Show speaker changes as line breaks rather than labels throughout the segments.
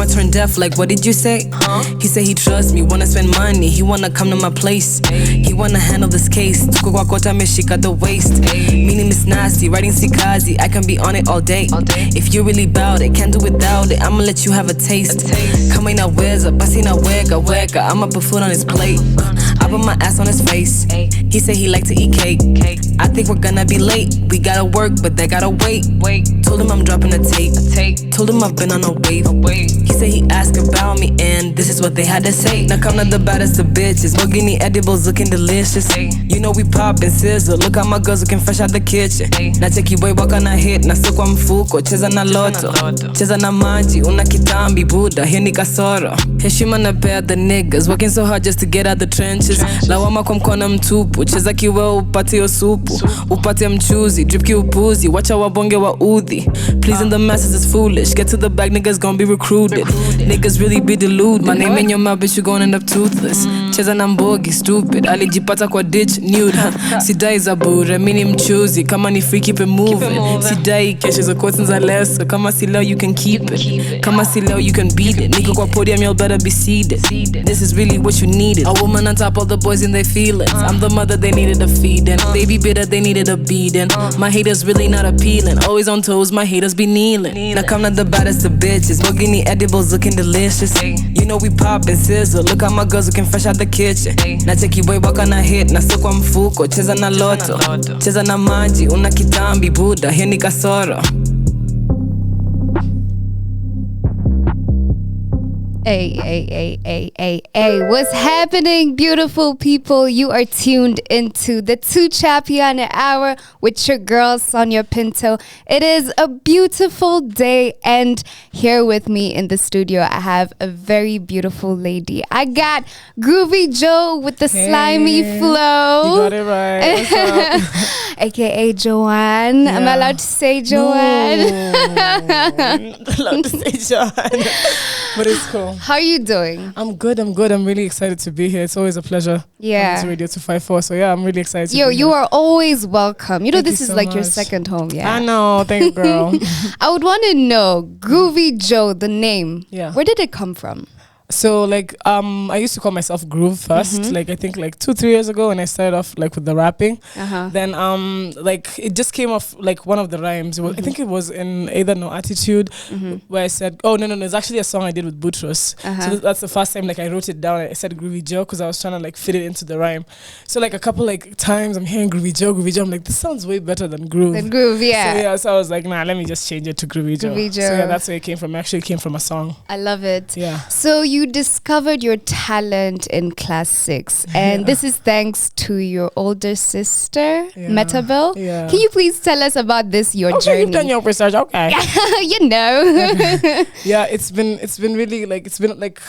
turned deaf, like what did you say? He said he trusts me, wanna spend money, he wanna come to my place. He wanna handle this case, tuko kwa kota meshika the waist. Meaning it's nasty, writing sikazi, I can be on it all day. If you really bout it, can't do without it, I'ma let you have a taste. Kama inaweza, basi inaweka, weka, I'ma put food on his plate. I put my ass on his face. He said he like to eat cake. I think we're gonna be late. We gotta work, but they gotta wait. Told him I'm dropping a tape. Told him I've been on a wave. He said he asked about me, and this is what they had to say. Now come to the baddest of bitches. Mogini edibles looking delicious. You know we poppin' sizzle. Look how my girls looking fresh out the kitchen. Na cheki boy waka na hit. Na sokwa mfuko. Cheza na loto. Cheza na maji. Una kitambi Buddha. Here ni kasoro. Heshima na pay the niggas. Working so hard just to get out the trenches. Lawama kwa mkono mtupu. Cheza kiwe upate yo supu. Upate mchuzi. Drip ki upuzi. Wacha wabonge wa udhi. Pleasing the masses is foolish. Get to the back, niggas gon' be recruited. Niggas really be deluded. My name in your mouth, bitch, you gon' end up toothless. Cheza na mbogi, stupid. Alijipata kwa ditch, nude. Sidai za bure, mini mchuzi. Kama ni free, keep it moving. Sidai kesho za quotes za leso. Kama si leo, you can keep it. Kama si leo, you can beat it. Nigga kwa podium, y'all better be seated. This is really what you needed. A woman on top, all the boys in their feelings. I'm the mother they needed a feeding. They be bitter, they needed a beating. My haters really not appealing. Always on toes, my haters be kneeling. Now come to the baddest of bitches. Mogini edibles looking delicious. You know we poppin' sizzle. Look how my girls looking fresh out the kitchen. Na cheki boy waka na hit. Na sokwa mfuko. Cheza na loto. Cheza na maji. Una kitambi Buddha. Here ni kasoro.
Hey, what's happening, beautiful people? You are tuned into the Tuchapiane hour with your girl, Sonia Pinto. It is a beautiful day, and here with me in the studio, I have a very beautiful lady. I got Groovy Joe with the slimy flow.
You got it right. What's up?
AKA Joanne. Yeah. Am I allowed to say Joanne?
No. Allowed to say Joanne. But it's cool.
How are you doing?
I'm good. I'm really excited to be here. It's always a pleasure.
Yeah.
To Radio 254. So yeah, I'm really excited to be
you
here.
are always welcome. You know,
Thank
this
you
is
so
like
much.
your second home. Yeah.
I know. Thank you, girl.
I would want to know, Groovy Joe, the name.
Yeah.
Where did it come from?
So like I used to call myself Groove first, like I think like 2-3 years ago when I started off like with the rapping. Then like it just came off like one of the rhymes. I think it was in either No Attitude where I said, oh no, it's actually a song I did with Boutros. So that's the first time like I wrote it down. I said Groovy Joe because I was trying to like fit it into the rhyme. So like a couple like times I'm hearing Groovy Joe. I'm like, this sounds way better than Groove.
Yeah.
So I was like, nah, let me just change it to Groovy Joe. So yeah, that's where it came from. It actually came from a song.
I love it.
Yeah.
So you discovered your talent in class 6, and this is thanks to your older sister, Metabel.
Yeah.
Can you please tell us about this, your journey?
You've done your research, okay.
You know.
Yeah, it's been really like, it's been like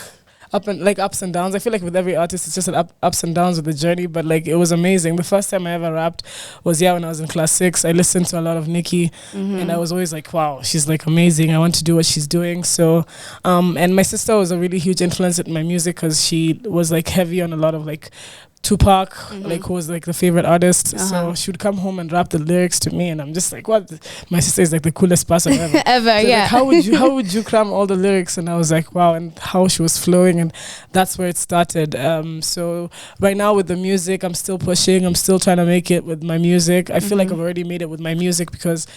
ups and downs. I feel like with every artist it's just ups and downs with the journey, but like it was amazing. The first time I ever rapped was when I was in class 6. I listened to a lot of Nicki and I was always like, wow, she's like amazing. I want to do what she's doing. So and my sister was a really huge influence in my music because she was like heavy on a lot of like Tupac, like who was like the favorite artist. So she would come home and rap the lyrics to me, and I'm just like, what? My sister is like the coolest person ever.
Ever,
so
yeah.
Like, how would you cram all the lyrics? And I was like, wow, and how she was flowing, and that's where it started. So right now with the music, I'm still pushing. I'm still trying to make it with my music. I feel like I've already made it with my music because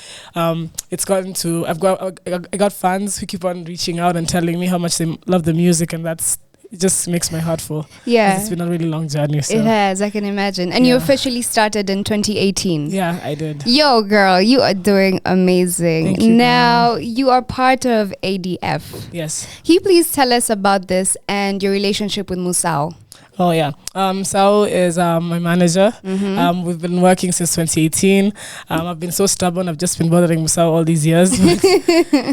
it's gotten to. I got fans who keep on reaching out and telling me how much they love the music, and it just makes my heart full. Yeah. It's been a really long journey. So.
It has, I can imagine. And you officially started in 2018.
Yeah, I did.
Yo, girl, you are doing amazing.
Thank you,
now, you are part of ADF.
Yes.
Can you please tell us about this and your relationship with Musao?
Oh, yeah. Sao is my manager. We've been working since 2018. I've been so stubborn. I've just been bothering Musao all these years.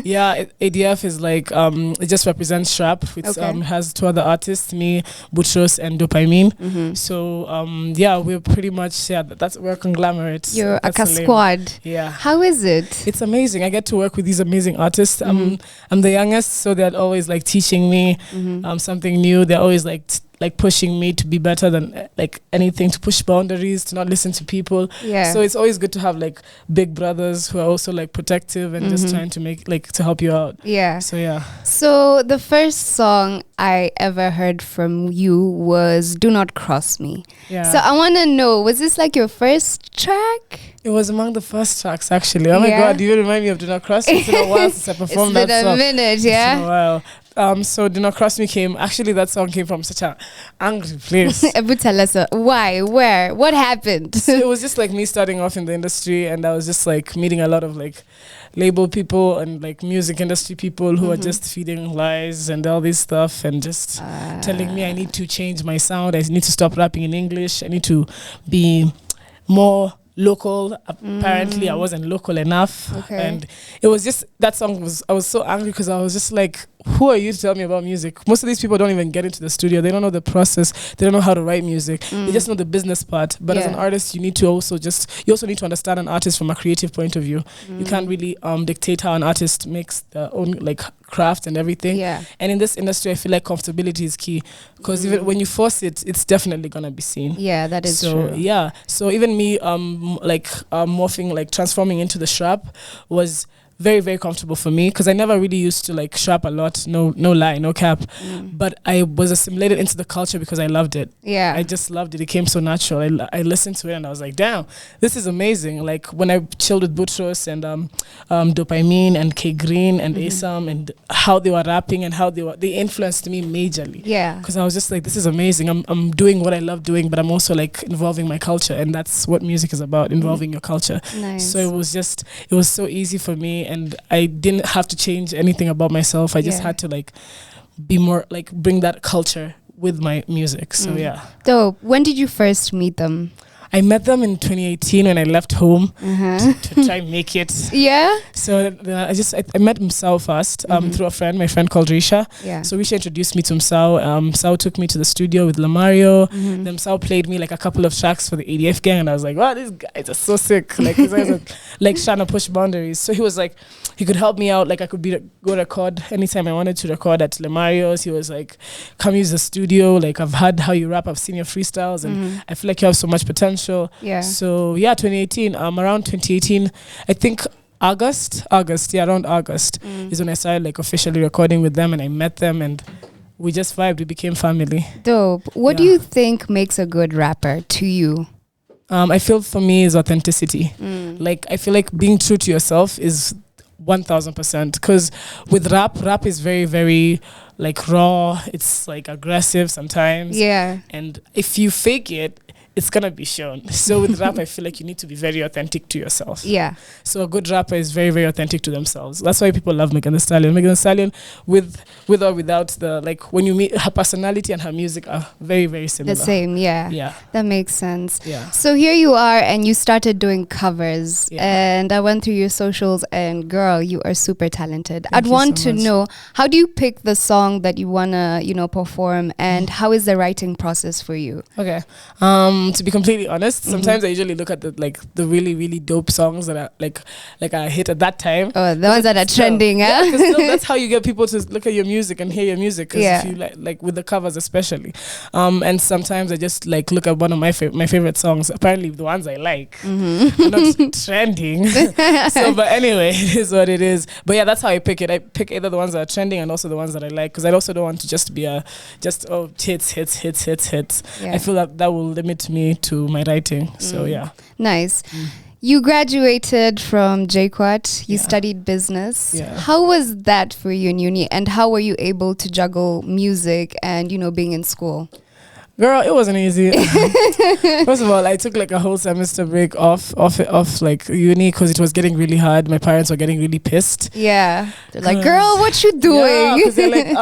Yeah, ADF is like, it just represents Shrap. It has 2 other artists, me, Boutros, and Tuchapiane. So, yeah, we're pretty much, we're a conglomerate.
You're a squad.
Yeah.
How is it?
It's amazing. I get to work with these amazing artists. I'm the youngest, so they're always like teaching me something new. They're always like like pushing me to be better than like anything, to push boundaries, to not listen to people.
Yeah.
So it's always good to have like big brothers who are also like protective and just trying to make like to help you out.
Yeah.
So yeah.
So the first song I ever heard from you was "Do Not Cross Me."
Yeah.
So I want to know, was this like your first track?
It was among the first tracks actually. Oh my
Yeah.
God, you remind me of "Do Not Cross Me." It's been a while since I performed that
It's been
song.
a minute,
It's been a
yeah.
while. So "Do Not Cross Me" came. Actually, that song came from such an angry place.
Ebu, tell us why, where, what happened?
So it was just like me starting off in the industry, and I was just like meeting a lot of like label people and like music industry people who are just feeding lies and all this stuff, and just telling me I need to change my sound. I need to stop rapping in English. I need to be more local. Apparently I wasn't local enough.
Okay.
And it was just, that song was, I was so angry because I was just like, who are you to tell me about music? Most of these people don't even get into the studio. They don't know the process. They don't know how to write music. They just know the business part. But as an artist, you need to also you also need to understand an artist from a creative point of view. You can't really dictate how an artist makes their own like craft and everything.
Yeah.
And in this industry, I feel like comfortability is key, because even when you force it, it's definitely gonna be seen.
Yeah, that is true.
Yeah. So even me morphing, like transforming into the strap was very, very comfortable for me, because I never really used to like strap a lot. No lie, no cap. But I was assimilated into the culture because I loved it.
Yeah.
I just loved it. It came so natural. I listened to it and I was like, damn, this is amazing. Like when I chilled with Butros and Tuchapiane and K Green and Asam, and how they were rapping and how they influenced me majorly.
Yeah.
Because I was just like, this is amazing. I'm doing what I love doing, but I'm also like involving my culture, and that's what music is about, involving your culture.
Nice.
So it was so easy for me, and I didn't have to change anything about myself. I just had to like be more like bring that culture with my music. So yeah.
Dope. When did you first meet them?
I met them in 2018 when I left home to try and make it.
Yeah.
So I met Msao first through a friend, my friend called Risha.
Yeah.
So Risha introduced me to Msao. Msao took me to the studio with Lamario. Then Msao played me like a couple of tracks for the ADF gang, and I was like, wow, these guys are so sick. Like these guys are like trying to push boundaries. So he was like, he could help me out. Like I could go record anytime I wanted to record at Lamario's. He was like, come use the studio. Like I've heard how you rap. I've seen your freestyles, and I feel like you have so much potential.
Yeah.
So yeah, 2018. Around 2018, I think August. Yeah, around August is when I started like officially recording with them, and I met them, and we just vibed. We became family.
Dope. What do you think makes a good rapper to you?
I feel for me is authenticity. Like I feel like being true to yourself is 1000%, because with rap is very, very like raw. It's like aggressive sometimes.
Yeah.
And if you fake it, it's gonna be shown. So with rap, I feel like you need to be very authentic to yourself.
Yeah.
So a good rapper is very, very authentic to themselves. That's why people love Megan Thee Stallion. Megan Thee Stallion, with or without the, like, when you meet her personality and her music are very, very similar.
The same, yeah.
Yeah.
That makes sense.
Yeah.
So here you are, and you started doing covers.
Yeah.
And I went through your socials, and girl, you are super talented.
Thank
I'd
you
want
so
to
much.
know, how do you pick the song that you wanna, perform, and how is the writing process for you?
Okay. To be completely honest, sometimes I usually look at the really, really dope songs that are like a hit at that time.
Oh, the ones that are trending,
Yeah,
huh?
'cause still that's how you get people to look at your music and hear your music. 'Cause
Yeah.
if you like with the covers especially, and sometimes I just like look at one of my favorite songs. Apparently, the ones I like are not trending. So, but anyway, it is what it is. But yeah, that's how I pick it. I pick either the ones that are trending and also the ones that I like, because I also don't want to just be hits.
Yeah.
I feel that will limit me to my writing. So yeah.
Nice. You graduated from JQuat. You studied business.
Yeah.
How was that for you in uni? And how were you able to juggle music and, being in school?
Girl, it wasn't easy. First of all, I took like a whole semester break off like uni, because it was getting really hard. My parents were getting really pissed.
Yeah. They're like, girl, what you doing?
Yeah, because they're like,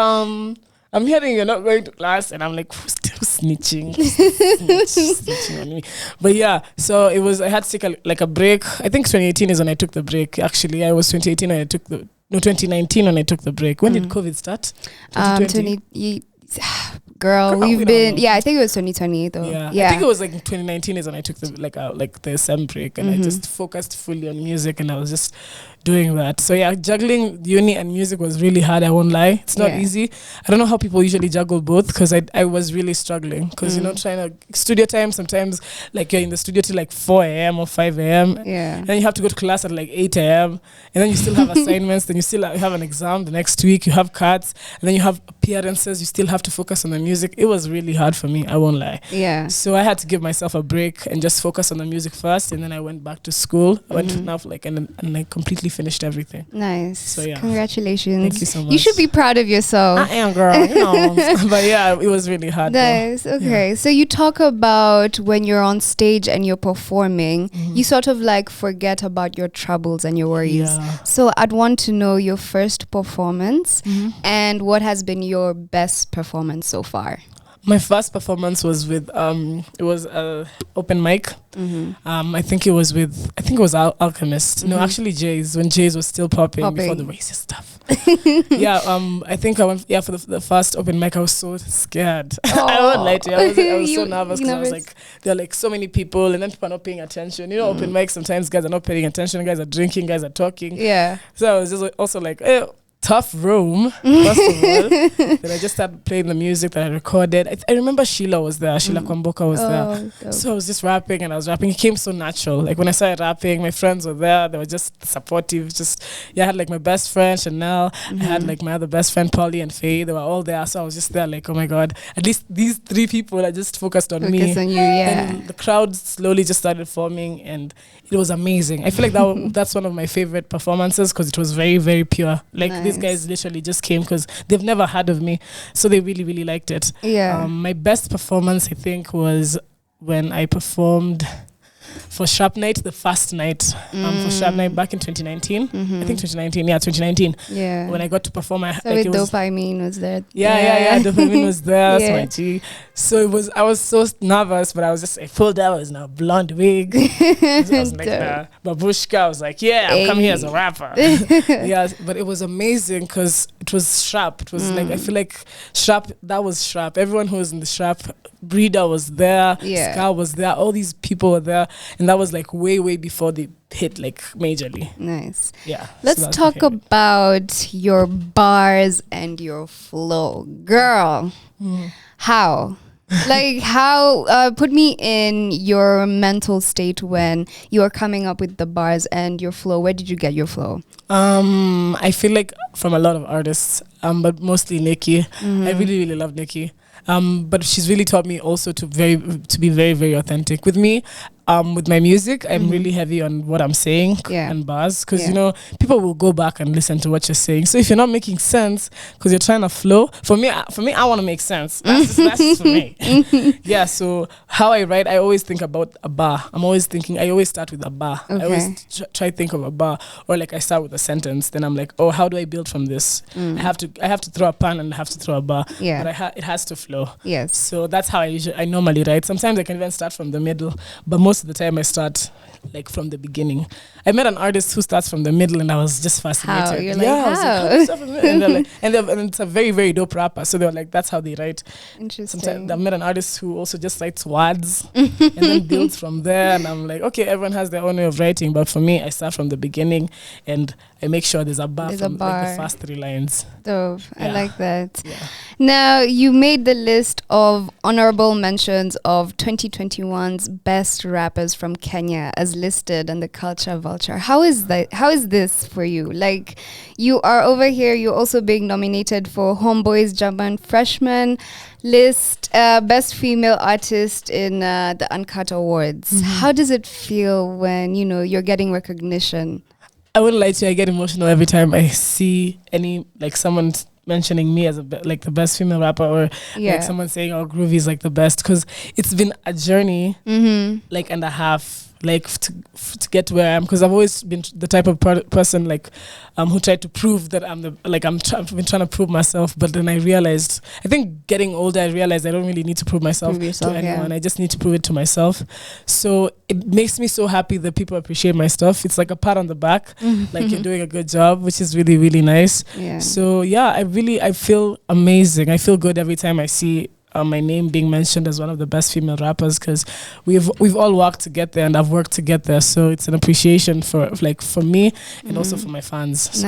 I'm hearing you're not going to class, and I'm like, who's still snitching? Snitching on me. But yeah, so I had to take a break. I think 2018 is when I took the break. Actually, I was 2018 when I took 2019 when I took the break. When did COVID start? 2020?
Girl,
we
we've
don't
been,
know.
I think it was 2020 though.
Yeah. I think it was like 2019 is when I took the sem break, and I just focused fully on music, and I was just doing that. So yeah, juggling uni and music was really hard. I won't lie. It's not easy. I don't know how people usually juggle both, because I was really struggling, because trying to studio time, sometimes like you're in the studio till like 4 a.m. or 5 a.m.
Yeah.
And then you have to go to class at like 8 a.m. and then you still have assignments, then you still have an exam the next week, you have cuts, and then you have appearances, you still have to focus on the music. It was really hard for me, I won't lie.
Yeah.
So I had to give myself a break and just focus on the music first, and then I went back to school. I went to NAF and I completely finished everything.
Nice.
So yeah.
Congratulations.
Thank you so much.
You should be proud of yourself.
I am, girl. But yeah, it was really hard.
Nice.
Though.
Okay. So you talk about when you're on stage and you're performing, you sort of like forget about your troubles and your worries.
Yeah.
So I'd want to know your first performance and what has been your best performance so far.
My first performance was with it was a open mic. I think it was Alchemist. No, actually Jay's, when Jay's was still popping before the racist stuff. I think I went for the first open mic. I was so scared. I won't lie to you. I was so nervous, because I was like, there are like so many people, and then people are not paying attention. You know, open mic, sometimes guys are not paying attention, guys are drinking, guys are talking.
Yeah.
So I was just also like, tough room, first of all. Then I just started playing the music that I recorded. I remember Sheila was there. Sheila Kwamboka was there.
Dope.
So I was just rapping, and I was rapping. It came so natural. Like when I started rapping, my friends were there. They were just supportive. I had like my best friend, Chanel. I had like my other best friend, Polly and Faye. They were all there. So I was just there like, oh my God, at least these 3 people are just focused on me.
Focus on you, yeah.
And the crowd slowly just started forming, and it was amazing. I feel like that's one of my favorite performances, because it was very, very pure. Like these guys literally just came because they've never heard of me, so they really, really liked it.
Yeah.
My best performance, I think, was when I performed for Sharp Night, the first night for Sharp Night back in 2019. I think 2019. Yeah, 2019.
Yeah.
When I got to perform,
Dopamine was there.
Yeah. Dopamine was there.
Yeah.
So my G. So I was so nervous, but I pulled out. I was in a blonde wig. I was like the babushka. I was like, yeah, I'm coming here as a rapper. Yeah, but it was amazing because it was Sharp. It was like, I feel like Sharp. That was Sharp. Everyone who was in the Sharp, Breeder was there.
Yeah.
Scar was there. All these people were there, and that was like way, way before they hit like majorly.
Nice.
Yeah.
Let's talk about your bars and your flow, girl. How? Put me in your mental state when you are coming up with the bars and your flow. Where did you get your flow?
I feel like from a lot of artists, but mostly Nikki. I really, really love Nikki. But she's really taught me also to be very, very authentic. With me, with my music, I'm really heavy on what I'm saying and bars, because people will go back and listen to what you're saying. So if you're not making sense because you're trying to flow, for me, I want to make sense. That's just for me. Yeah. So how I write, I always think about a bar. I always start with a bar.
Okay.
I always try to think of a bar, or like I start with a sentence. Then I'm like, oh, how do I build from this? I have to throw a pun and I have to throw a bar.
Yeah.
But it has to flow.
Yes.
So that's how I normally write. Sometimes I can even start from the middle, but most of the time I start like from the beginning. I met an artist who starts from the middle, and I was just fascinated.
How? You're like,
I was
how?
like, how do you start from the middle? And it's a very, very dope rapper. So they were like, that's how they write.
Interesting.
Sometimes I met an artist who also just writes words and then builds from there. And I'm like, okay, everyone has their own way of writing, but for me, I start from the beginning and I make sure there's a bar from like the first 3 lines.
Dope. I like that.
Yeah.
Now, you made the list of honorable mentions of 2021's best rappers from Kenya as listed in the Culture Vulture. How is this for you? Like, you are over here, you're also being nominated for Homeboy's German Freshman list, best female artist in the Uncut Awards. How does it feel when, you're getting recognition?
I wouldn't lie to you, I get emotional every time I see someone mentioning me as the best female rapper, or like someone saying, oh, Groovy is like the best, because it's been a journey and a half to get to where I am, because I've always been the type of person who tried to prove that I've been trying to prove myself, but then I realized, I think getting older, I realized I don't really need to prove myself to anyone. I just need to prove it to myself. So it makes me so happy that people appreciate my stuff. It's like a pat on the back, like you're doing a good job, which is really, really nice.
Yeah.
So yeah, I feel amazing. I feel good every time I see my name being mentioned as one of the best female rappers, because we've all worked to get there, and I've worked to get there. So it's an appreciation for me and also for my fans. So,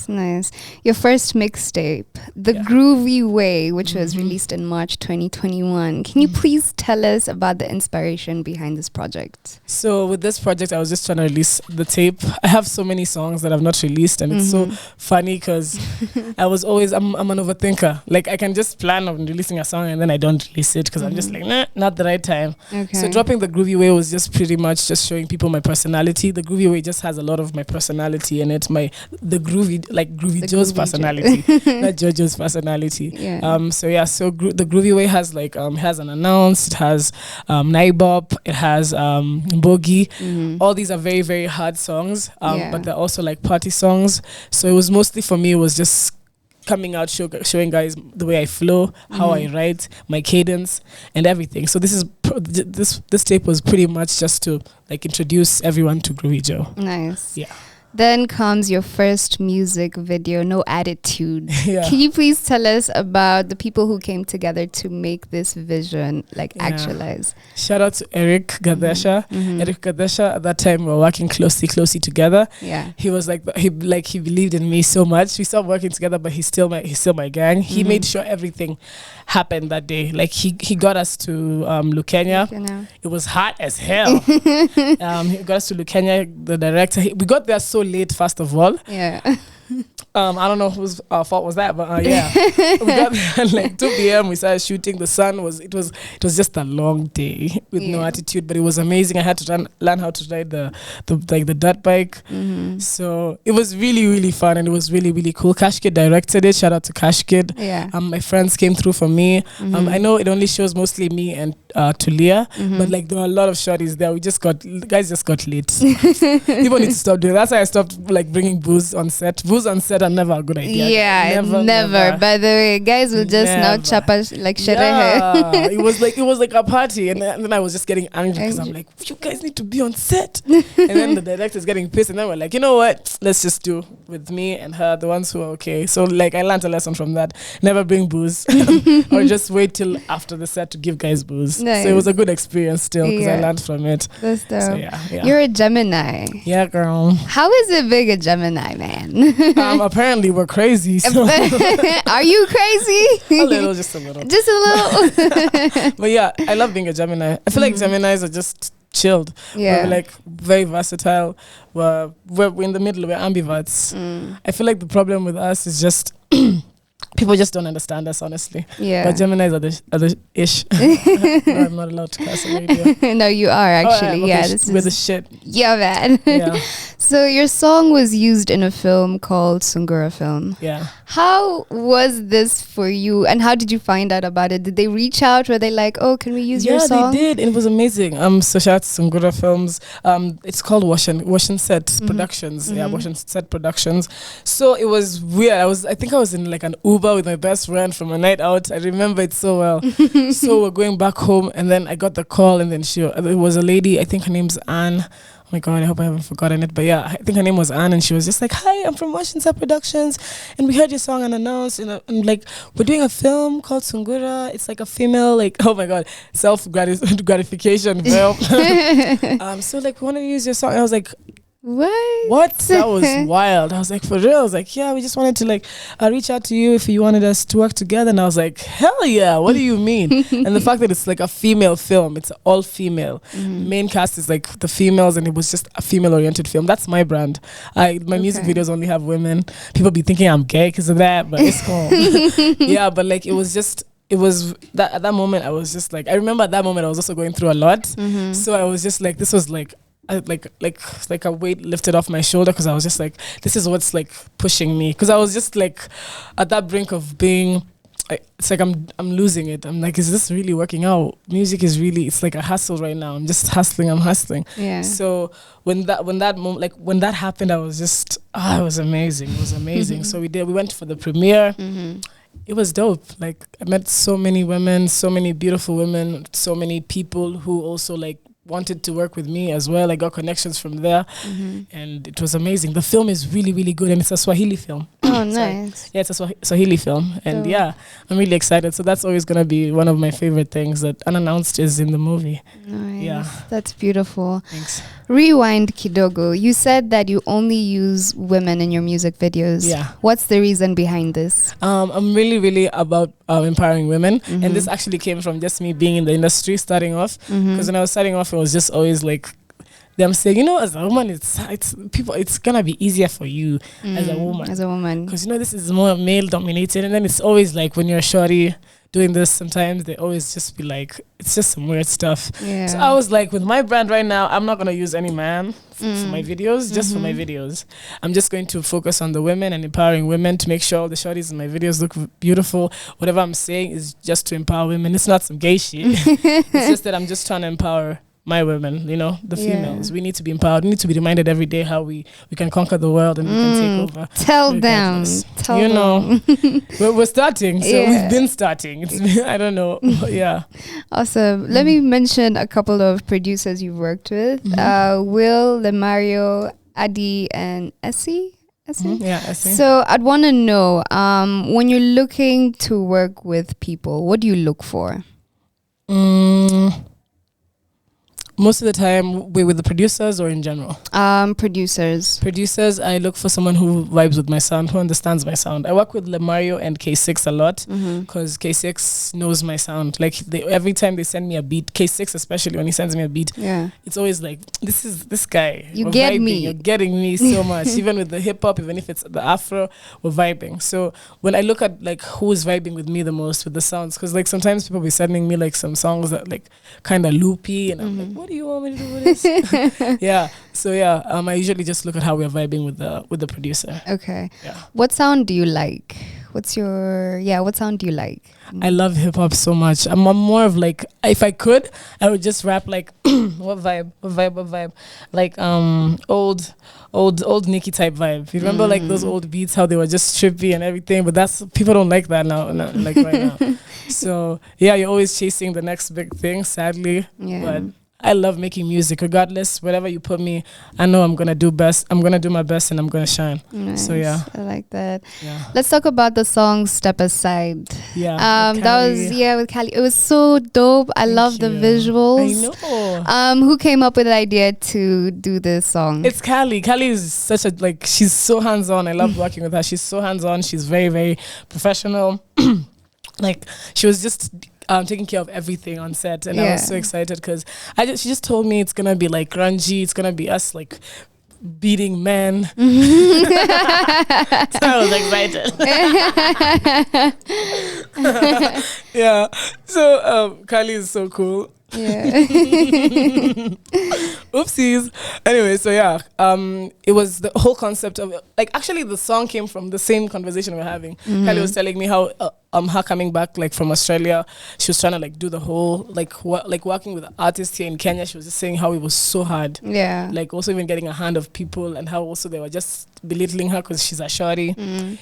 Nice. Your first mixtape, The Groovy Way, which was released in March 2021. Can you please tell us about the inspiration behind this project?
So with this project, I was just trying to release the tape. I have so many songs that I've not released, and it's so funny because I'm an overthinker. Like, I can just plan on releasing a song and then I don't release it because I'm just like, nah, not the right time.
Okay.
So dropping The Groovy Way was just pretty much just showing people my personality. The Groovy Way just has a lot of my personality in it. The Groovy Joe's personality, not JoJo's personality.
Yeah.
The Groovy Way has it has an announce, it has Naibop, it has Boogie. All these are very, very hard songs, but they're also like party songs. So it was mostly for me, it was just coming out, showing guys the way I flow, how I write, my cadence, and everything. So this tape was pretty much just to like introduce everyone to Groovy Joe.
Nice.
Yeah.
Then comes your first music video, No Attitude.
Yeah.
Can you please tell us about the people who came together to make this vision actualize?
Shout out to Eric Gadesha. Eric Gadesha, at that time we were working closely together.
Yeah.
He was he believed in me so much. We stopped working together, but he's still my gang. He made sure everything happened that day. Like he got us to Lukenya. It was hot as hell. He got us to Lukenya, the director. We got there so late, first of all.
Yeah.
I don't know whose fault was that, but yeah. We got there at like 2 p.m. We started shooting. The sun it was just a long day with no attitude, but it was amazing. I had to learn how to ride the dirt bike. So it was really, really fun, and it was really, really cool. Cash Kid directed it. Shout out to Cash Kid.
Yeah.
My friends came through for me. I know it only shows mostly me and Tulia, but like there were a lot of shorties there. Guys just got late. People need to stop doing that. That's why I stopped like bringing booze on set. Booze on set are never a good idea.
Yeah, never. By the way, guys will just now chapa like sherehe.
Yeah, it was like a party, and then I was just getting angry because I'm like, you guys need to be on set. And then the director's getting pissed, and then we're like, you know what? Let's just do with me and her, the ones who are okay. So like I learned a lesson from that. Never bring booze, or just wait till after the set to give guys booze.
Nice.
So it was a good experience still because I learned from it.
That's dope.
So yeah.
You're a Gemini.
Yeah, girl.
How is it being a Gemini, man?
Apparently we're crazy. So.
Are you crazy?
Just a little.
Just a little.
But yeah, I love being a Gemini. I feel like Geminis are just chilled.
Yeah.
We're like very versatile. We're in the middle. We're ambiverts. I feel like the problem with us is just people just don't understand us, honestly.
Yeah.
But Geminis are the ish. No, I'm not allowed to curse on radio.
No, you are actually.
Oh,
yeah,
we're the shit.
Yeah, man.
Yeah.
So your song was used in a film called Sungura Film.
Yeah.
How was this for you, and how did you find out about it? Did they reach out? Were they like, "Oh, can we use your song?"
Yeah, they did. It was amazing. So shout out to Sungura Films. It's called Wash and Set Productions. Yeah, Wash and Set Productions. So it was weird. I think I was in like an Uber with my best friend from a night out. I remember it so well. So we're going back home, and then I got the call, and then it was a lady. I think her name's Anne. Oh my God, I hope I haven't forgotten it. But yeah, I think her name was Anne, and she was just like, "Hi, I'm from Washington Productions, and we heard your song unannounced, and like we're doing a film called Sungura. It's like a female, like, oh my God, self-gratification film. So like we want to use your song." And I was like, What? That was wild. I was like, for real? I was like, yeah, we just wanted to like reach out to you if you wanted us to work together. And I was like, hell yeah, what do you mean? And the fact that it's like a female film, it's all female. Main cast is like the females, and it was just a female-oriented film. That's my brand. My music videos only have women. People be thinking I'm gay because of that, but it's cool. Yeah, but like it was that at that moment I was just like, I remember at that moment I was also going through a lot. So I was just like, this was like like a weight lifted off my shoulder, because I was just like, this is what's like pushing me, because I was just like at that brink of being it's like I'm losing it. I'm like, is this really working out? Music is really, it's like a hustle right now. I'm just hustling. Yeah. So when that happened, I was just it was amazing. It was amazing. So we went for the premiere. It was dope. Like I met so many women, so many beautiful women, so many people who also like wanted to work with me as well. I got connections from there, and it was amazing. The film is really, really good, and it's a Swahili film.
Oh, nice.
Yeah, it's a Swahili film, and I'm really excited. So that's always gonna be one of my favorite things that unannounced is in the movie.
Nice.
Yeah,
that's beautiful.
Thanks.
Rewind kidogo. You said that you only use women in your music videos.
Yeah.
What's the reason behind this?
I'm really, really about empowering women, and this actually came from just me being in the industry starting off. Because when I was starting off, it was just always like them saying, you know, as a woman, it's gonna be easier for you as a woman.
As a woman,
because you know this is more male dominated, and then it's always like when you're a shorty doing this, sometimes they always just be like, it's just some weird stuff.
Yeah.
So I was like, with my brand right now, I'm not gonna use any man for my videos, just for my videos. I'm just going to focus on the women and empowering women to make sure all the shorties in my videos look beautiful. Whatever I'm saying is just to empower women. It's not some gay shit. It's just that I'm just trying to empower my women, you know, the females. We need to be empowered. We need to be reminded every day how we can conquer the world and we can take over.
Tell them.
You know, we're starting. So we've been starting. I don't know. Yeah.
Awesome. Let me mention a couple of producers you've worked with. Will, Lemario, Adi, and Essie.
Yeah, Essie.
So I'd want to know, when you're looking to work with people, what do you look for?
Most of the time, with the producers or in general?
Producers.
Producers, I look for someone who vibes with my sound, who understands my sound. I work with Lemario and K6 a lot because K6 knows my sound. Like every time they send me a beat, K6 especially when he sends me a beat, it's always like, this guy.
You get
vibing.
me.
You're getting me so much. Even with the hip hop, even if it's the Afro, we're vibing. So when I look at like who is vibing with me the most with the sounds, because like sometimes people be sending me like some songs that like kind of loopy, and I'm like, what do you want me to do with this? So I usually just look at how we're vibing with the producer.
Okay. What sound do you like? What sound do you like?
I love hip hop so much. I'm more of like, if I could, I would just rap like what vibe? Like old Nicki type vibe. You remember like those old beats, how they were just trippy and everything, but that's, people don't like that now, like right now. So you're always chasing the next big thing, sadly. But I love making music. Regardless, whatever you put me, I know I'm gonna do best. I'm gonna do my best and I'm gonna shine.
Nice.
So
I like that. Let's talk about the song "Step Aside." That was with Kali. It was so dope. I love the visuals.
I know.
Who came up with the idea to do this song?
It's Kali. Kali is such a she's so hands on. I love working with her. She's so hands on. She's very, very professional. Like she was just taking care of everything on set, and I was so excited because she just told me it's gonna be like grungy, it's gonna be us like beating men. So I was excited. So Kylie is so cool. Oopsies. Anyway, so it was the whole concept of like, actually the song came from the same conversation we're having. Kylie was telling me how her coming back like from Australia, she was trying to like do the whole like working with artists here in Kenya. She was just saying how it was so hard. Like also even getting a hand of people, and how also they were just belittling her because she's a shorty.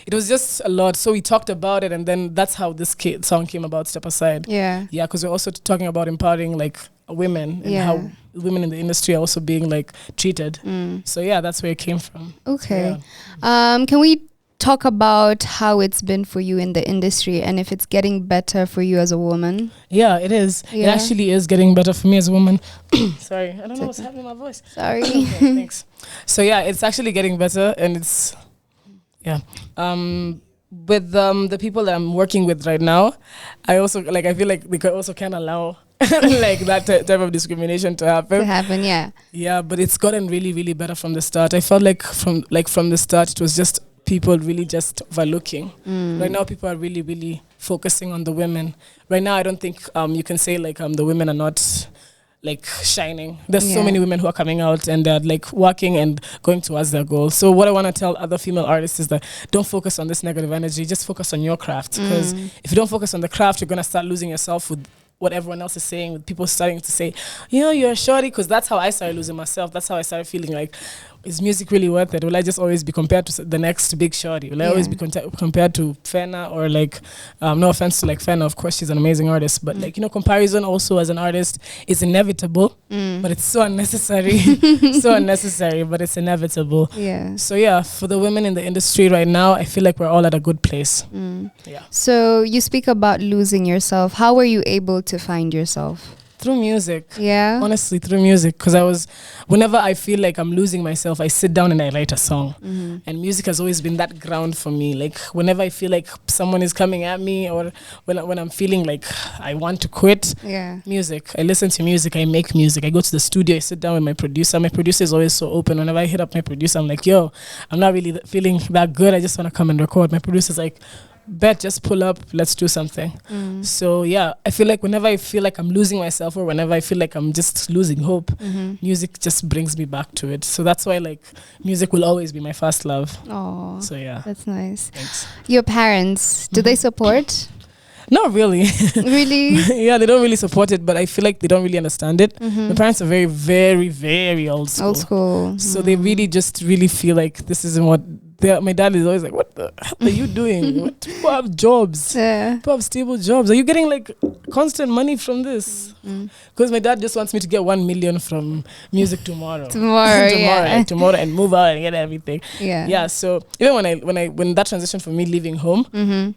It was just a lot. So we talked about it, and then that's how this song came about, Step Aside. Because we're also talking about empowering like women and how women in the industry are also being like treated. So that's where it came from.
Okay. Can we talk about how it's been for you in the industry and if it's getting better for you as a woman? It
is. It actually is getting better for me as a woman. Sorry, I don't know what's happening with my voice.
Sorry.
Okay, thanks. So it's actually getting better, and it's with the people that I'm working with right now, I also like, I feel like we also can't allow like that type of discrimination to happen. But it's gotten really, really better from the start. I felt like from the start it was just people really just overlooking. Right now people are really, really focusing on the women. Right now I don't think you can say like the women are not like shining. There's so many women who are coming out and they're like working and going towards their goals. So what I want to tell other female artists is that don't focus on this negative energy, just focus on your craft. Because if you don't focus on the craft, you're going to start losing yourself with what everyone else is saying, with people starting to say, you know, you're a shorty, because that's how I started losing myself. That's how I started feeling like, is music really worth it? Will I just always be compared to the next big shorty? Will I always be compared to Fena or like, no offense to like Fena, of course she's an amazing artist, but like, you know, comparison also as an artist is inevitable, but it's so unnecessary, so unnecessary, but it's inevitable.
Yeah.
So yeah, for the women in the industry right now, I feel like we're all at a good place. Yeah.
So you speak about losing yourself. How were you able to find yourself?
Through music.
Yeah.
Honestly, through music. Because whenever I feel like I'm losing myself, I sit down and I write a song. And music has always been that ground for me. Like whenever I feel like someone is coming at me, or when I'm feeling like I want to quit, music. I listen to music, I make music. I go to the studio, I sit down with my producer. My producer is always so open. Whenever I hit up my producer, I'm like, yo, I'm not really feeling that good. I just want to come and record. My producer's like, bet, just pull up, let's do something. So yeah, I feel like whenever I feel like I'm losing myself, or whenever I feel like I'm just losing hope, music just brings me back to it. So that's why like music will always be my first love.
Oh,
so yeah,
that's nice.
Thanks.
Your parents, do they support?
Not really.
Really?
Yeah, they don't really support it, but I feel like they don't really understand it. My parents are very, very, very old school.
Old school.
So they really feel like this isn't what my dad is always like, what the hell are you doing? People have jobs. People have stable jobs. Are you getting like constant money from this? Because my dad just wants me to get 1 million from music tomorrow. Tomorrow, and move out and get everything. Yeah. So even when that transition for me leaving home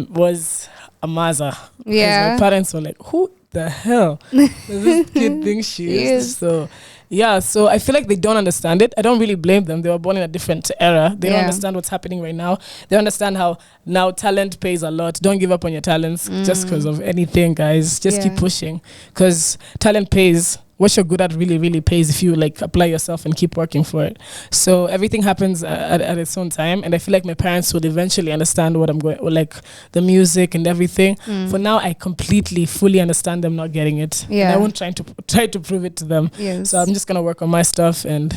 was a maza. My parents were like, who the hell does this kid think she is? So yeah, so I feel like they don't understand it. I don't really blame them. They were born in a different era. They don't understand what's happening right now. They understand how now talent pays a lot. Don't give up on your talents just because of anything, guys. Just keep pushing, because talent pays. What you're good at really, really pays if you like apply yourself and keep working for it. So everything happens at its own time, and I feel like my parents would eventually understand what I'm going, or like the music and everything. For now, I completely, fully understand them not getting it. And I won't try to prove it to them. So I'm just gonna work on my stuff, and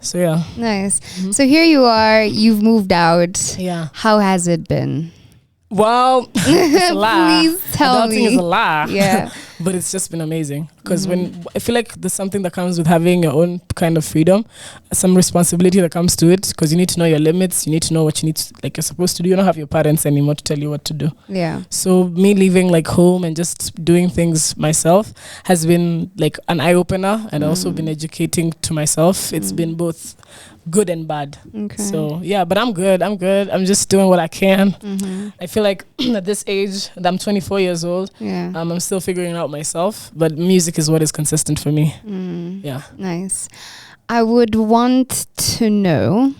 so yeah.
Nice. So here you are. You've moved out.
Yeah.
How has it been?
Well, it's a lie.
Please tell me.
Adulting is a lie.
Yeah.
But it's just been amazing, because when I feel like there's something that comes with having your own kind of freedom, some responsibility that comes to it, because you need to know your limits. You need to know what you need to, like, you're supposed to do. You don't have your parents anymore to tell you what to do. Yeah. So me leaving like home and just doing things myself has been like an eye opener, and also been educating to myself. It's been both good and bad. Okay. So yeah, but I'm good. I'm just doing what I can. I feel like at this age, I'm 24 years old. Yeah. I'm still figuring out myself, but music is what is consistent for me. Yeah.
Nice. I would want to know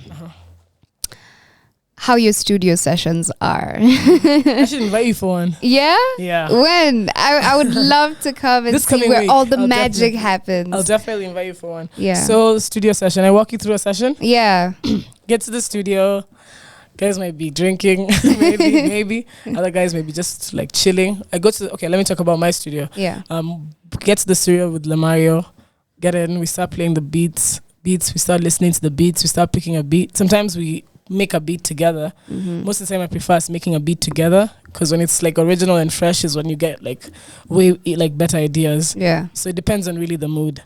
how your studio sessions are.
I should invite you for one.
Yeah?
Yeah.
When? I would love to come and see where all the magic happens.
I'll definitely invite you for one.
Yeah.
So studio session, I walk you through a session.
Yeah.
Get to the studio. Guys might be drinking, maybe. Other guys may be just like chilling. Let me talk about my studio.
Yeah.
Get to the studio with Lemario. Get in, we start playing the beats. We start listening to the beats. We start picking a beat. Sometimes we make a beat together. Most of the time I prefer us making a beat together, because when it's like original and fresh is when you get like way like better ideas. Yeah. So it depends on really the mood.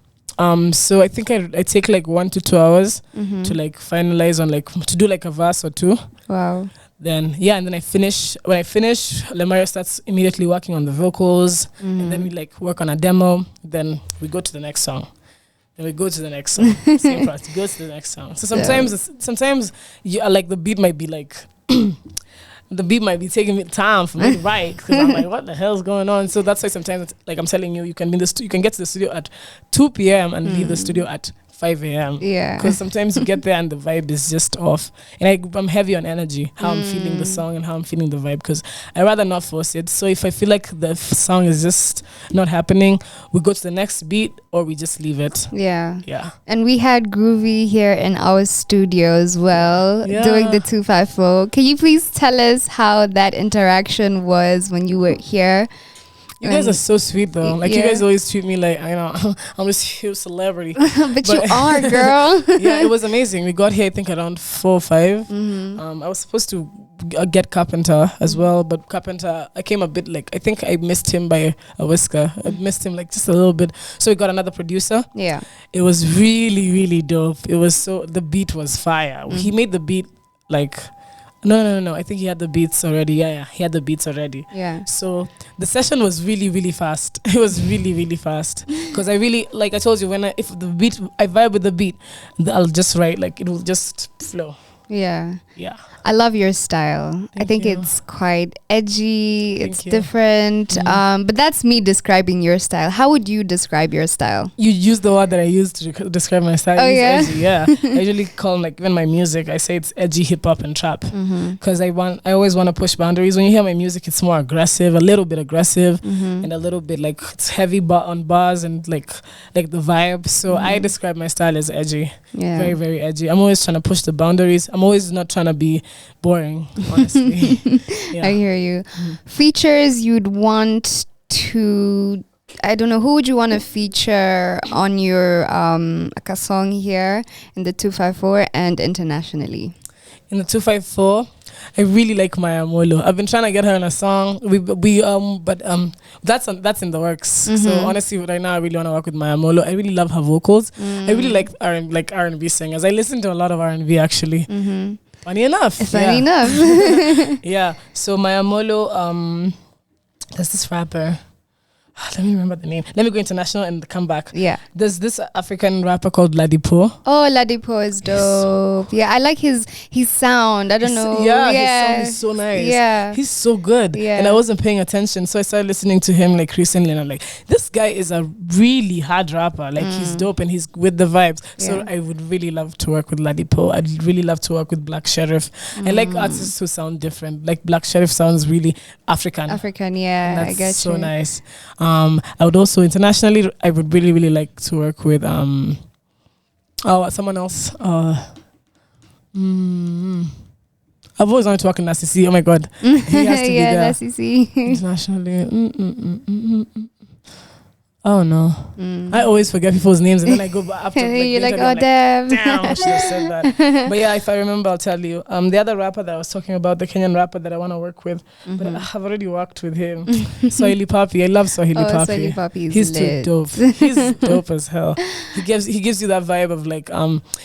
So I think I take like 1 to 2 hours to like finalize on like to do like a verse or two. Wow. Then and then I finish. When I finish, Lemario starts immediately working on the vocals, and then we like work on a demo. Then we go to the next song. Then we go to the next song. Same process. Go to the next song. So sometimes you are like the beat might be like. The beat might be taking me time for me to write, because I'm like, what the hell's going on? So that's why sometimes, like I'm telling you, you can get to the studio at 2 p.m. and leave the studio at 5 a.m. Yeah. Because sometimes you get there and the vibe is just off. And I'm heavy on energy, how I'm feeling the song and how I'm feeling the vibe, because I rather not force it. So if I feel like the song is just not happening, we go to the next beat or we just leave it. Yeah. Yeah.
And we had Groovy here in our studio as well, doing the 254. Can you please tell us how that interaction was when you were here?
You guys are so sweet though. Like you
Yeah.
guys always treat me like I'm this huge celebrity.
but you are, girl.
Yeah, it was amazing. We got here I think around 4 or 5. I was supposed to get Carpenter as well, but Carpenter I came a bit like I think I missed him by a whisker. I missed him like just a little bit. So we got another producer.
Yeah.
It was really really dope. It was so the beat was fire. He made the beat like no. I think he had the beats already. Yeah, he had the beats already.
Yeah.
So the session was really, really fast. It was really, really fast because I really, like I told you, if the beat, I vibe with the beat, I'll just write like it will just flow.
Yeah.
Yeah.
I love your style. I think
you.
it's quite edgy.
Thank
It's
you.
different. But that's me describing your style. How would you describe your style?
You use the word that I use to describe my style.
Oh,
I use
yeah?
edgy, yeah. I usually call like even my music, I say it's edgy hip hop and trap because I always want to push boundaries. When you hear my music, it's more aggressive, a little bit aggressive, and a little bit like it's heavy on bars and like the vibe. So I describe my style as edgy,
Yeah.
very very edgy. I'm always trying to push the boundaries. I'm always not trying to be boring, honestly. Yeah.
I hear you. Features you'd want to, I don't know, who would you want to feature on your like a song here in the 254 and internationally?
In the 254, I really like Maya Molo. I've been trying to get her in a song. But that's in the works. So honestly, right now I really want to work with Maya Molo. I really love her vocals. I really like R&B singers. I listen to a lot of R&B actually. Funny enough.
Funny enough.
Yeah. So Maya Molo, there's this rapper. Let me remember the name. Let me go international and come back.
Yeah.
There's this African rapper called Ladipo.
Oh, Ladipo is dope. Yeah, I like his sound. I don't know.
Yeah, his song is so nice.
Yeah.
He's so good.
Yeah.
And I wasn't paying attention, so I started listening to him like recently, and I'm like, this guy is a really hard rapper. Like he's dope and he's with the vibes. So
Yeah.
I would really love to work with Ladipo. I'd really love to work with Black Sheriff. I like artists who sound different. Like Black Sheriff sounds really African.
African, yeah.
That's
I get
so
you.
nice. I would also internationally, I would really, really like to work with someone else. I've always wanted to work with Nasisi. Oh my god, he has to be
Yeah,
there.
that's easy.
Internationally. Oh no, I always forget people's names and then I go back after.
You're like,
later,
oh, damn.
Damn, I should have said that. But yeah, if I remember, I'll tell you. The other rapper that I was talking about, the Kenyan rapper that I want to work with, but I have already worked with him. Swahili Papi. I love Swahili Papi.
Swahili Papi is
He's
lit.
too dope. He's dope as hell. He gives you that vibe of like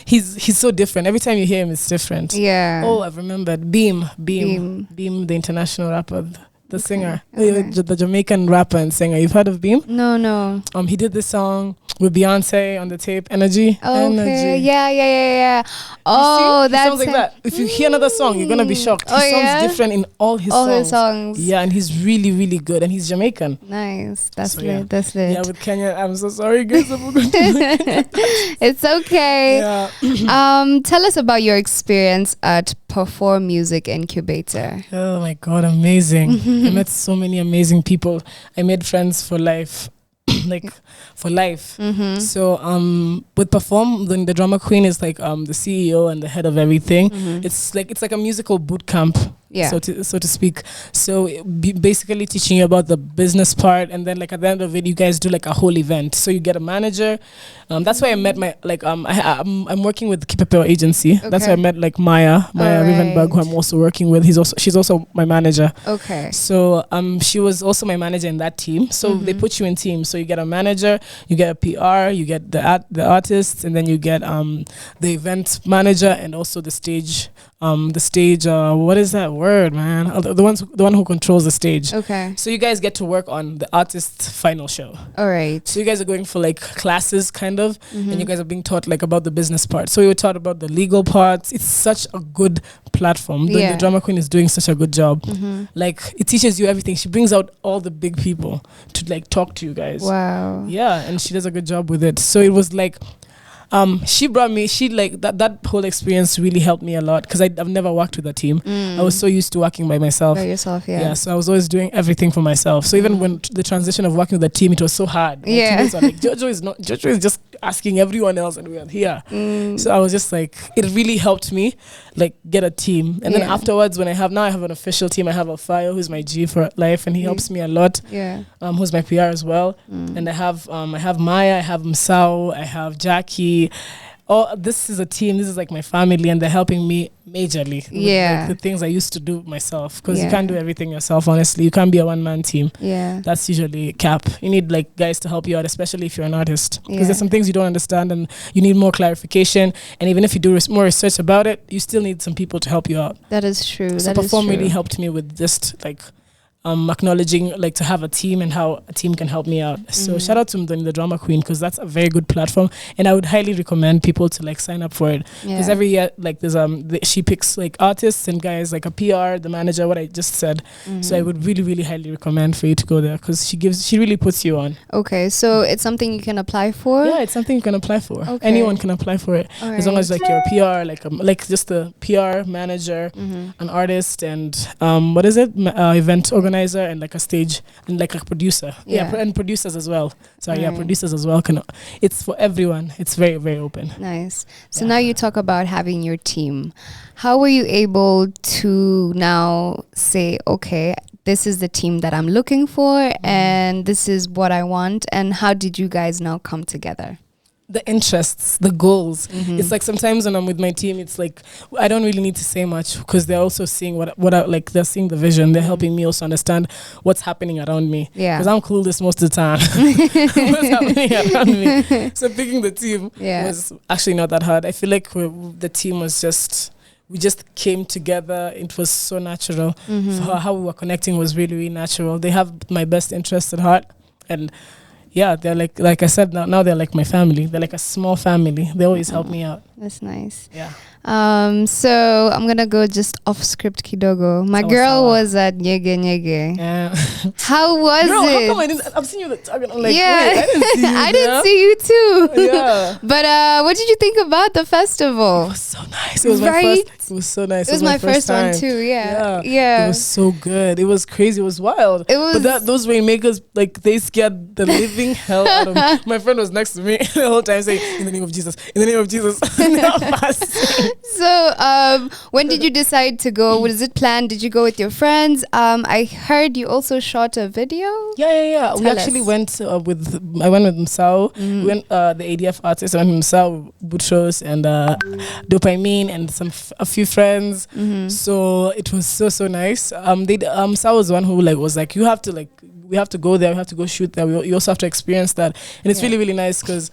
he's so different. Every time you hear him, it's different.
Yeah.
Oh, I've remembered. Beam, the international rapper. The singer, the Jamaican rapper and singer. You've heard of Beam?
No.
He did this song with Beyonce on the tape, Energy.
Okay.
Energy.
Yeah.
You
Oh,
see? He
that's
sounds like that. If you hear another song, you're gonna be shocked.
Oh,
He sounds
yeah?
different in all his songs. Yeah, and he's really, really good. And he's Jamaican.
Nice. That's
So,
lit.
yeah.
That's lit.
Yeah, with Kenya, I'm so sorry, guys.
It's okay.
Yeah.
Tell us about your experience at Perform Music Incubator.
Oh my God, amazing. I met so many amazing people. I made friends for life. Like for life. So with Perform, the drama queen is like the CEO and the head of everything. It's like a musical boot camp.
Yeah.
So to speak. So basically teaching you about the business part, and then like at the end of it, you guys do like a whole event. So you get a manager. That's why I met my I'm working with Kipepeo agency.
Okay.
That's why I met like Maya Rivenberg, who I'm also working with. She's also my manager.
Okay.
So she was also my manager in that team. So they put you in teams. So you get a manager, you get a PR, you get the artists, and then you get the event manager and also the stage. What is that word, man? The one who controls the stage.
Okay.
So you guys get to work on the artist's final show.
All right.
So you guys are going for like classes kind of, and you guys are being taught like about the business part. So we were taught about the legal parts. It's such a good platform. The drama queen is doing such a good job. Like it teaches you everything. She brings out all the big people to like talk to you guys.
Wow.
Yeah, and she does a good job with it. So it was like She brought me. She like that whole experience really helped me a lot because I've never worked with a team. I was so used to working by myself.
By yourself, yeah.
Yeah, so I was always doing everything for myself. So even when the transition of working with a team, it was so hard. My teammates were like, Jojo is just asking everyone else, and we are here. So I was just like, it really helped me like get a team. And then afterwards, when I have an official team, I have Alfayo, who's my G for life, and he helps me a lot.
Yeah.
Who's my PR as well. And I have Maya, I have Msao, I have Jackie. Oh, this is a team. This is like my family, and they're helping me majorly. With, like, the things I used to do myself, because you can't do everything yourself. Honestly, you can't be a one-man team. Yeah, that's usually cap. You need like guys to help you out, especially if you're an artist, because there's some things you don't understand, and you need more clarification. And even if you do more research about it, you still need some people to help you out.
That is true.
So Perform really helped me with just like acknowledging like to have a team and how a team can help me out. So shout out to the Drama Queen, because that's a very good platform, and I would highly recommend people to like sign up for it, because every year like there's she picks like artists and guys, like a PR, the manager, what I just said. So I would really highly recommend for you to go there, because she really puts you on. Okay, so it's something you can apply for? Yeah, it's something you can apply for. Anyone can apply for it, as long as like you're a PR, like just a PR manager, an artist, and what is it, event organizer, and like a stage, and like a producer, and producers as well. So producers as well it's for everyone. It's very, very open. Nice. So now you talk about having your team. How were you able to now say, okay, this is the team that I'm looking for, and this is what I want, and how did you guys now come together? The interests, the goals. It's like sometimes when I'm with my team, it's like I don't really need to say much, because they're also seeing what I like. They're seeing the vision. They're helping me also understand what's happening around me. Yeah, because I'm clueless most of the time. What's happening around me? So picking the team was actually not that hard. I feel like the team was just. We just came together. It was so natural. How we were connecting was really, really natural. They have my best interests at heart, and they're like I said, now they're like my family. They're like a small family. They always help me out. That's nice. Yeah. So I'm gonna go just off script kidogo. My girl was at Nyege. Yeah. How was it? How come I didn't? I've seen you the target. I'm like, wait, I didn't see you. I didn't see you too. Yeah. But what did you think about the festival? It was so nice. It was my first. It was so nice. It was my first one too. Yeah. It was so good. It was crazy. It was wild. It was. But those rainmakers, like, they scared the living hell out of me. My friend was next to me the whole time saying, "In the name of Jesus, in the name of Jesus." So when did you decide to go? Was it planned? Did you go with your friends? I heard you also shot a video. Yeah. We actually went I went with Msao. We went the ADF artists. I went with Msao, Butros, and Dopamine, and a few friends. So it was so nice. Msao was the one who was like, we have to go there. We have to go shoot there. You also have to experience that, and it's really, really nice, because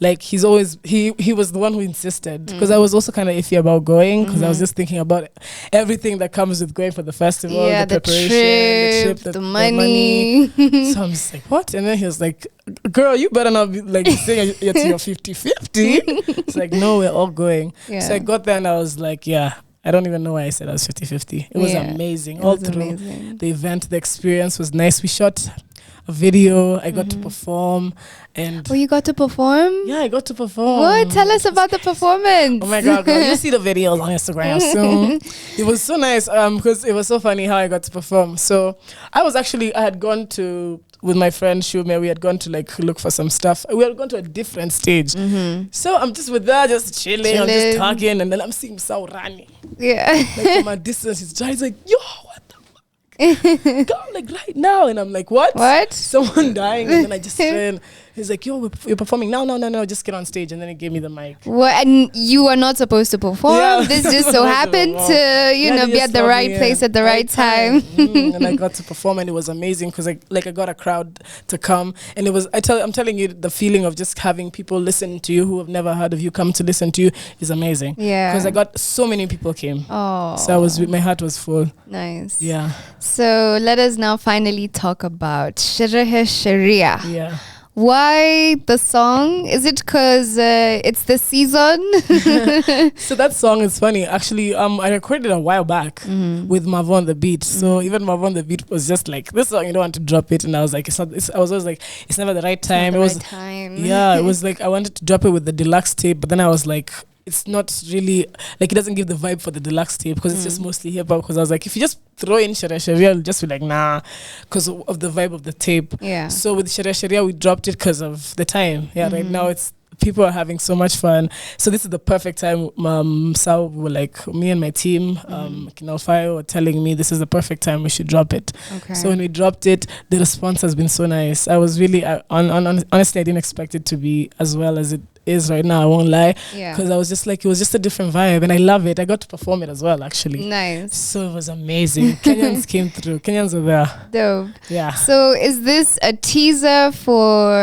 like he was the one who insisted, because I was also kind of iffy about going, because I was just thinking about everything that comes with going for the festival, the preparation, the trip, the money. So I'm just like, what? And then he was like, girl, you better not be like saying you're 50-50. It's like, no, we're all going. So I got there and I was like, I don't even know why I said I was 50-50. It was amazing. All through the event, the experience was nice. We shot a video. I got to perform. And you got to perform? Yeah, I got to perform. What? Tell us about the performance. Oh my God, girl. You'll see the videos on Instagram soon. It was so nice because it was so funny how I got to perform. So I had gone to, with my friend Shume, we had gone to like look for some stuff. We had gone to a different stage. So I'm just with that, just chilling. I'm just talking, and then I'm seeing Saurani. Yeah. Like from a distance, he's like, yo, what the fuck? Girl, like right now. And I'm like, what? Someone dying. And then I just ran. He's like, yo, you're performing. No, just get on stage. And then he gave me the mic. What? And you were not supposed to perform? Yeah. This just so happened to, be at the right place at the right time. And I got to perform, and it was amazing, because I got a crowd to come. And it was, I'm telling you, the feeling of just having people listen to you who have never heard of you come to listen to you is amazing. Yeah. Because I got so many people came. Oh. So my heart was full. Nice. Yeah. So let us now finally talk about Sherehe Sharia. Yeah.
Why the song? Is it because it's the season?
So that song is funny. Actually, I recorded it a while back with Mavo on the beat. So even Mavo on the beat was just like, this song, you don't want to drop it. And I was like, I was always like, it's never the right time. It was
time.
Yeah, it was like I wanted to drop it with the deluxe tape, but then I was like, it's not really like, it doesn't give the vibe for the deluxe tape because it's just mostly hip hop. Because I was like, if you just throw in Sharia Sharia, I'll just be like, nah, because of the vibe of the tape.
Yeah.
So with Sharia Sharia, we dropped it because of the time. Yeah, right now it's people are having so much fun. So this is the perfect time. So we were like, me and my team, Kinalfayo were telling me this is the perfect time we should drop it.
Okay.
So when we dropped it, the response has been so nice. I was really, honestly, I didn't expect it to be as well as it is right now. I won't lie.
Yeah.
Because I was just like, it was just a different vibe and I love it. I got to perform it as well, actually.
Nice.
So it was amazing. Kenyans came through. Kenyans were there.
Dope.
Yeah.
So is this a teaser for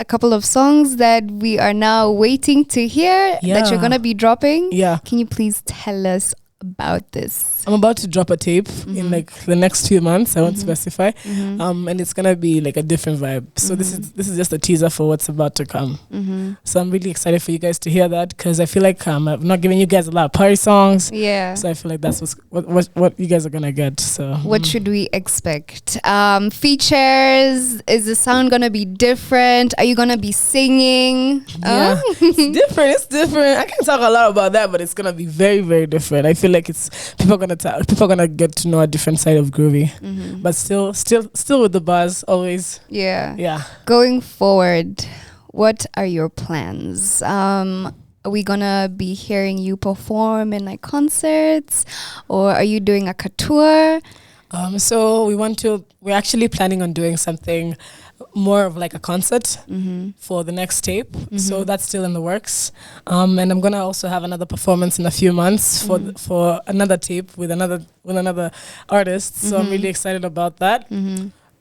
a couple of songs that we are now waiting to hear that you're going to be dropping?
Yeah.
Can you please tell us about this?
I'm about to drop a tape in like the next 2 months. I won't specify. And it's gonna be like a different vibe. So this is just a teaser for what's about to come. So I'm really excited for you guys to hear that because I feel like I've not given you guys a lot of party songs.
Yeah.
So I feel like that's what you guys are gonna get. So
what should we expect? Features? Is the sound gonna be different? Are you gonna be singing?
Yeah, it's different. I can talk a lot about that, but it's gonna be very, very different. I feel like it's people are gonna get to know a different side of Groovy, but still with the buzz always.
Yeah. Going forward, what are your plans? Are we gonna be hearing you perform in like concerts, or are you doing like a tour?
So we're actually planning on doing something more of like a concert for the next tape. So that's still in the works. And I'm gonna also have another performance in a few months for another tape with another artist. So I'm really excited about that.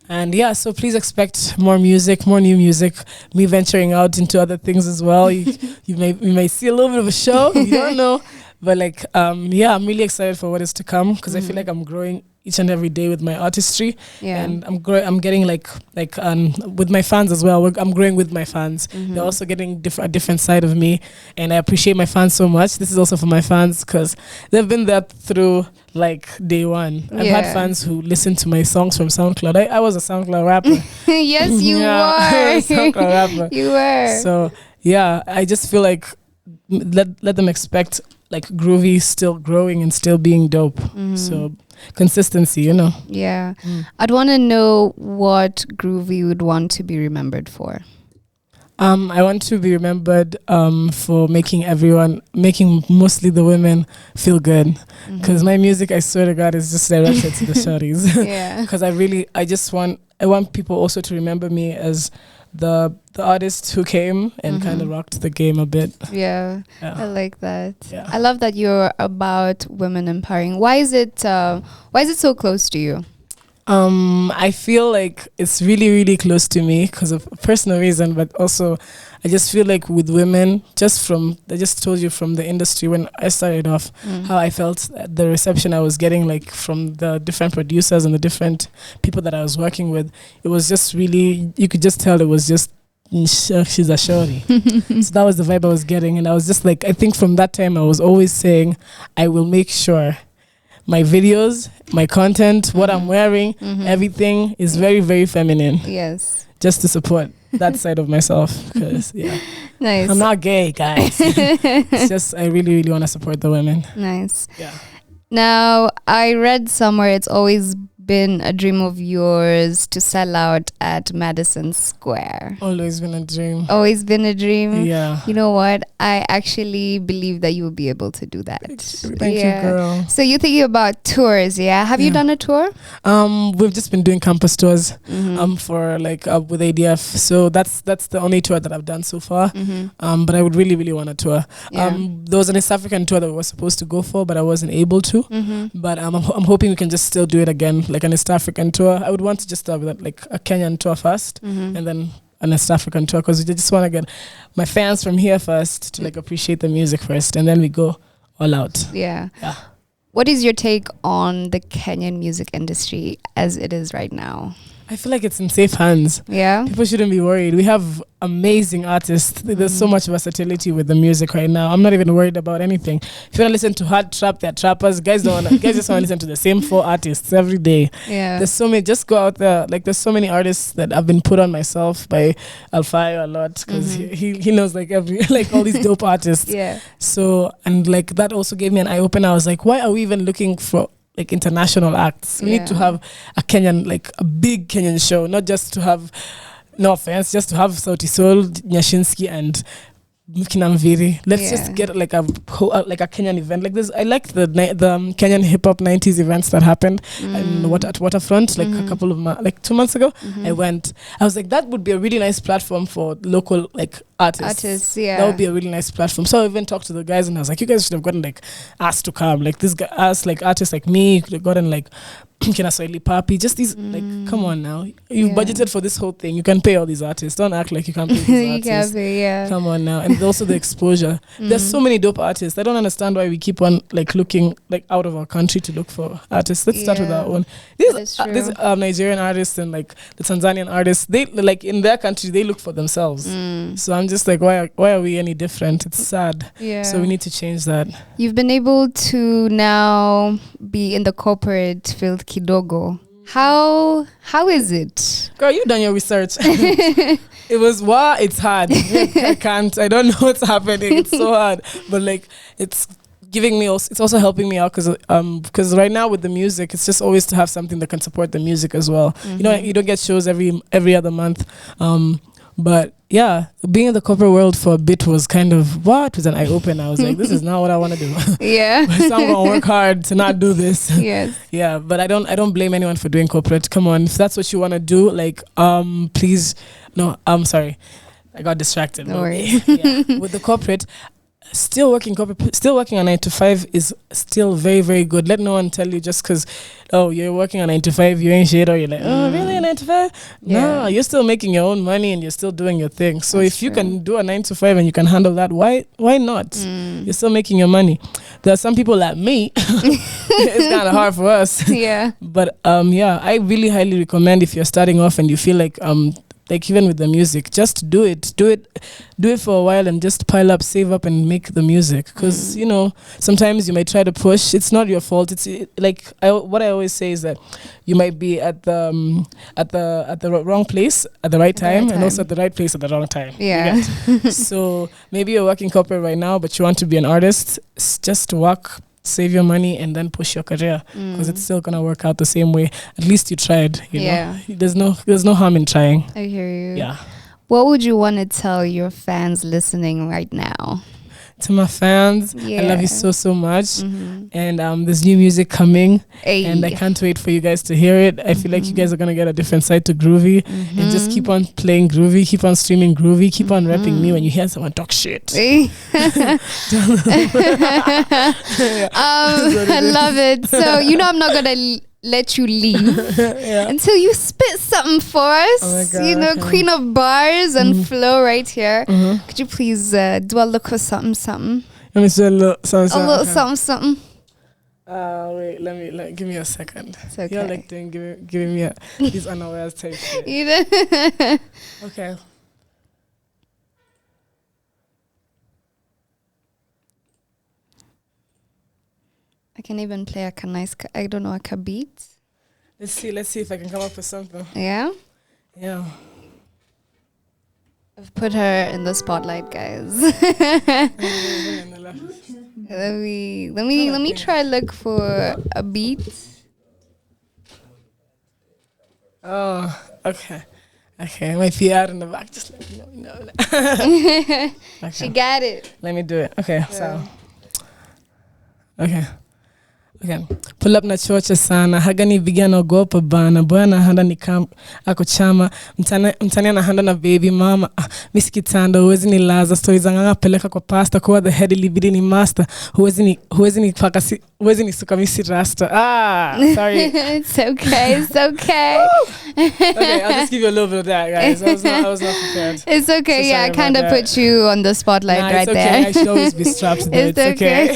And yeah, so please expect more music, more new music, me venturing out into other things as well. You may see a little bit of a show, you don't know. But like, I'm really excited for what is to come because I feel like I'm growing each and every day with my artistry, and I'm getting like with my fans as well. I'm growing with my fans. They're also getting a different side of me, and I appreciate my fans so much. This is also for my fans because they've been there through like day one. I've had fans who listen to my songs from SoundCloud. I was a SoundCloud rapper.
Yes, you were.
I was a SoundCloud rapper.
You were.
So yeah, I just feel like let them expect like Groovy still growing and still being dope. So consistency,
Yeah. I'd want to know what Groovy would want to be remembered for.
I want to be remembered for making mostly the women feel good. Because my music, I swear to God, is just directed to the shorties.
Yeah.
Because I want people also to remember me as the artist who came and kind of rocked the game a bit.
Yeah, I like that.
Yeah.
I love that you're about women empowering. Why is it so close to you?
I feel like it's really, really close to me because of a personal reason, but also I just feel like with women, I just told you from the industry when I started off, how I felt the reception I was getting like from the different producers and the different people that I was working with. It was just really, you could just tell it was just, she's a shorty. So that was the vibe I was getting. And I was just like, I think from that time I was always saying, I will make sure my videos, my content, what I'm wearing, everything is very, very feminine.
Yes.
Just to support that side of myself. Because,
nice.
I'm not gay, guys. It's just, I really, really want to support the women.
Nice.
Yeah.
Now, I read somewhere it's always been a dream of yours to sell out at Madison Square.
Always been a dream.
Always been a dream.
Yeah.
You know what? I actually believe that you will be able to do that.
Thank you, girl.
So you're thinking about tours, yeah? Have you done a tour?
We've just been doing campus tours for like with ADF. So that's the only tour that I've done so far. But I would really, really want a tour.
Yeah.
There was an East African tour that we were supposed to go for, but I wasn't able to. But I'm hoping we can just still do it again, like an East African tour. I would want to just start with like a Kenyan tour first, and then an East African tour, because we just want to get my fans from here first to like appreciate the music first, and then we go all out.
Yeah. What is your take on the Kenyan music industry as it is right now?
I feel like it's in safe hands.
Yeah.
People shouldn't be worried. We have amazing artists. There's so much versatility with the music right now. I'm not even worried about anything. If you want to listen to hard trap, they're trappers. Guys just want to listen to the same 4 artists every day.
Yeah.
There's so many. Just go out there. Like there's so many artists that I've been put on myself by Alfayo a lot because he knows like all these dope artists.
Yeah.
So and like that also gave me an eye opener. I was like, why are we even looking for like international acts? We need to have a Kenyan, like a big Kenyan show, not just to have, no offense, just to have Sauti Sol, Nyashinsky and Kinamviri. Let's just get like a Kenyan event. Like this, I like the Kenyan hip hop 90s events that happened and at Waterfront like a couple of 2 months ago. I went. I was like, that would be a really nice platform for local like artists.
Yeah,
that would be a really nice platform. So I even talked to the guys and I was like, you guys should have gotten like us to come. Like this guy, us like artists like me could have gotten like Kina Swahili Papi, just these like, come on now, you've budgeted for this whole thing, you can pay all these artists, don't act like you can't pay these
you
artists.
can pay,
come on now. And also the exposure. There's so many dope artists. I don't understand why we keep on like looking like out of our country to look for artists. Let's start with our own. These Nigerian artists and like the Tanzanian artists, they like in their country they look for themselves. So I'm just like, why are we any different? It's sad. So we need to change that.
You've been able to now be in the corporate field kidogo. How is it?
Girl, you done your research. It was it's hard. I don't know what's happening. It's so hard. But like it's giving me also, it's also helping me out because right now with the music, it's just always to have something that can support the music as well. You know, you don't get shows every other month. But yeah, being in the corporate world for a bit was kind of was an eye opener. I was like, this is not what I want to do. So I'm gonna work hard to not do this. Yeah, but I don't blame anyone for doing corporate. Come on, if that's what you want to do, like please, no, I'm sorry, I got distracted.
No worries.
With the corporate. Still working a 9 to 5 is still very, very good. Let no one tell you just because you're working a 9 to 5 you ain't shit, or you're like really a 9 to 5. No, you're still making your own money and you're still doing your thing. So if you can do a 9 to 5 and you can handle that, why not? You're still making your money. There are some people like me. It's kind of hard for us. But I really highly recommend if you're starting off and you feel like even with the music, just do it for a while and just pile up, save up and make the music. Because you know, sometimes you might try to push. It's not your fault. It's what I always say is that you might be at the wrong place at the right time, and also at the right place at the wrong time. So maybe you're working corporate right now, but you want to be an artist. Just work, save your money, and then push your career, because it's still gonna work out the same way. At least you tried. You know, there's no harm in trying.
I hear you.
Yeah.
What would you want to tell your fans listening right now?
To my fans, I love you so much. And there's new music coming, and I can't wait for you guys to hear it. I feel like you guys are gonna get a different side to Groovy, and just keep on playing Groovy, keep on streaming Groovy, keep on rapping me when you hear someone talk shit.
I love it. So I'm not gonna let you leave until you spit something for us.
Oh my God,
queen of bars and flow right here. Could you please do a look for something?
Let me see a little something.
Something.
Wait, give me a second.
It's okay.
You're like giving me these unawares type shit. Okay.
I can even play a beat.
Let's see if I can come up with something.
Yeah?
Yeah.
I've put her in the spotlight, guys. Let me try look for a beat.
Oh, okay. Okay, my PR in the back. Just let me know. Okay.
She got it.
Let me do it. Okay, so. Okay. Pull up na chocha sana hagani vijana ogopa bana bwana handa ni ako chama mtania na handa na baby mama misi kitanda huwezi ni laza stories zanganga peleka kwa pasta kwa the head libidi ni master huwezi ni paka huwezi ni suka misi rasta sorry.
It's okay.
Okay, I'll just give you a little bit of that, guys. I was not prepared.
It's okay.
So
I kind of put you on the spotlight right
okay.
there.
I should always be strapped there. It's okay.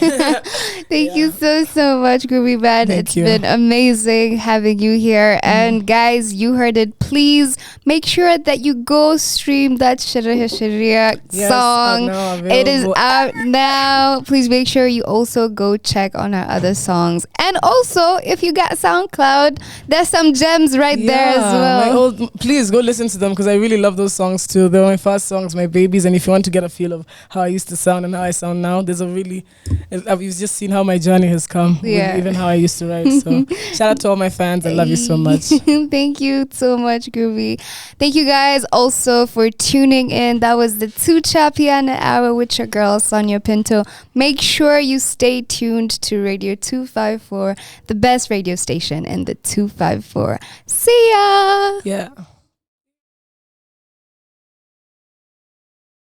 Thank you so much, Groovy Man. It's been amazing having you here. And guys, you heard it. Please make sure that you go stream that Sharia Sharia song. It is out now. Please make sure you also go check on our other songs. And also, if you got SoundCloud, there's some gems right there as well.
Please go listen to them because I really love those songs too. They're my first songs, my babies. And if you want to get a feel of how I used to sound and how I sound now, you've just seen how my journey has come, with even how I used to write. So shout out to all my fans. I love you so much.
Thank you so much, Groovy. Thank you guys also for tuning in. That was the Tuchapiane Hour with your girl, Sonia Pinto. Make sure you stay tuned to Radio 254, the best radio station in the 254. See ya!
Yeah.